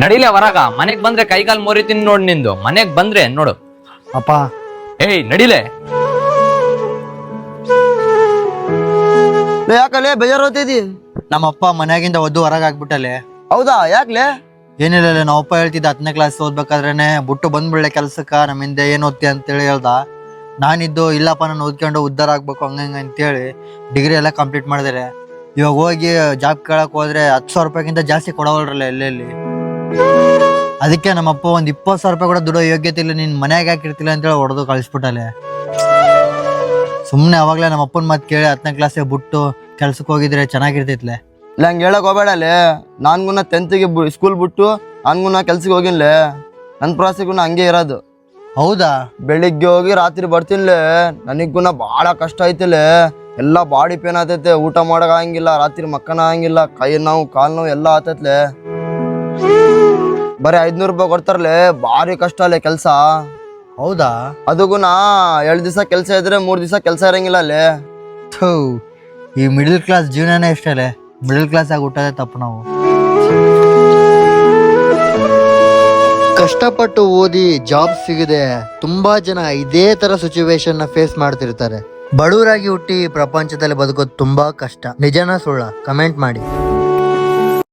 ನಡಿಲೆ ಹೊರಗ. ಮನೆಗ್ ಬಂದ್ರೆ ಕೈಕಾಲ್ ಮುರಿತೀನಿ ನೋಡ್ ನಿಂದು. ಮನೆಗ್ ಬಂದ್ರೆ ನೋಡು. ಅಪ್ಪ ಏಯ್ ನಡಿಲೆ. ಯಾಕಲೆ ಬೇಜಾರೋತಿದಿ? ನಮ್ಮಪ್ಪ ಮನ್ಯಾಗಿಂದ ಒದ್ದು ಹೊರಗೆ ಹಾಕ್ಬಿಟ್ಟಲೆ. ಹೌದಾ, ಯಾಕ್ಲೆ? ಏನಿಲ್ಲ, ನಾವಪ್ಪ ಹೇಳ್ತಿದ್ದ 10ನೇ ಕ್ಲಾಸ್ ಓದ್ಬೇಕಾದ್ರೇನೆ ಬುಟ್ಟು ಬಂದ್ಬಿಡ್ಲೆ ಕೆಲ್ಸಕ್ಕ, ನಮ್ಮ ಹಿಂದೆ ಏನ್ ಓದ್ತಿ ಅಂತೇಳಿ ಹೇಳ್ದ. ನಾನಿದ್ದು ಇಲ್ಲಪ್ಪ ನಾನು ಓದ್ಕೊಂಡು ಉದ್ದಾರ ಆಗ್ಬೇಕು ಹಂಗಂಗ ಅಂತೇಳಿ ಡಿಗ್ರಿ ಎಲ್ಲ ಕಂಪ್ಲೀಟ್ ಮಾಡಿದ್ರೆ. ಇವಾಗ ಹೋಗಿ ಜಾಬ್ ಕೇಳಕ್ ಹೋದ್ರೆ 10,000 ರೂಪಾಯಿಗಿಂತ ಜಾಸ್ತಿ ಕೊಡವಲ್ರಲ್ಲ ಎಲ್ಲೆಲ್ಲಿ. ಅದಕ್ಕೆ ನಮ್ಮಪ್ಪ ಒಂದ್ 20,000 ರೂಪಾಯಿ ಕೂಡ ದುಡೋ ಯೋಗ್ಯತೆ ಇಲ್ಲ, ನೀನ್ ಮನ್ಯಾಗ ಹಾಕಿರ್ತಿಲ್ಲ ಅಂತೇಳಿ ಹೊಡೆದು ಕಳಿಸ್ಬಿಟ್ಟಲೆ. ಸುಮ್ನೆ ಅವಾಗ್ಲೇ ನಮ್ಮ ಅಪ್ಪನ ಮಾತು ಕೇಳಿ 10ನೇ ಕ್ಲಾಸೇ ಬಿಟ್ಟು ಕೆಲ್ಸಕ್ಕೆ ಹೋಗಿದ್ರೆ ಚೆನ್ನಾಗಿರ್ತೈತ್ಲೆ. ಇಲ್ಲ ಹಂಗೆ ಹೇಳಕ್ ಹೋಗ್ಬೇಡಲೆ. ನಾನ್ಗುನ 10ಗೆ ಸ್ಕೂಲ್ ಬಿಟ್ಟು ನಾನ್ಗುನ ಕೆಲ್ಸಕ್ಕೆ ಹೋಗಿನ್ಲೆ. ನನ್ನ ಪ್ರಾಸೆಗುನ ಹಂಗೆ ಇರೋದು. ಹೌದಾ? ಬೆಳಿಗ್ಗೆ ಹೋಗಿ ರಾತ್ರಿ ಬರ್ತೀನಿಲೆ. ನನಗುನ ಭಾಳ ಕಷ್ಟ ಐತಿಲೆ. ಎಲ್ಲ ಬಾಡಿ ಪೇನ್ ಆತೈತೆ, ಊಟ ಮಾಡಕ್ ಆಗಂಗಿಲ್ಲ, ರಾತ್ರಿ ಮಕ್ಕನ ಆಗಂಗಿಲ್ಲ, ಕೈ ನೋವು ಕಾಲು ನೋವು ಎಲ್ಲ ಆತೈತ್ಲೆ. ಬರೀ 500 ರೂಪಾಯಿ ಕೊಡ್ತಾರಲೆ, ಭಾರಿ ಕಷ್ಟ ಅಲ್ಲೇ ಕೆಲಸ. ಹೌದಾ? ಅದಕ್ಕೂನ 2 ದಿವಸ ಕೆಲಸ ಇದ್ರೆ 3 ದಿವಸ ಕೆಲಸ ಇರಂಗಿಲ್ಲ ಅಲ್ಲೇ. ಥೂ, ಈ ಮಿಡಲ್ ಕ್ಲಾಸ್ ಜೀವನನೇ ಇಷ್ಟೇ. ಮಿಡಲ್ ಕ್ಲಾಸ್ ಆಗಿ ಹುಟ್ಟೋದೇ ತಪ್ಪು ನಾವು. ಕಷ್ಟಪಟ್ಟು ಓದಿ ಜಾಬ್ ಸಿಗದೆ ತುಂಬಾ ಜನ ಇದೇ ತರ ಸಿಚುವೇಶನ್ ನ ಫೇಸ್ ಮಾಡ್ತಿರ್ತಾರೆ. ಬಡವರಾಗಿ ಹುಟ್ಟಿ ಪ್ರಪಂಚದಲ್ಲಿ ಬದುಕೋದು ತುಂಬಾ ಕಷ್ಟ. ನಿಜನಾ ಸುಳ್ಳ? ಕಮೆಂಟ್ ಮಾಡಿ.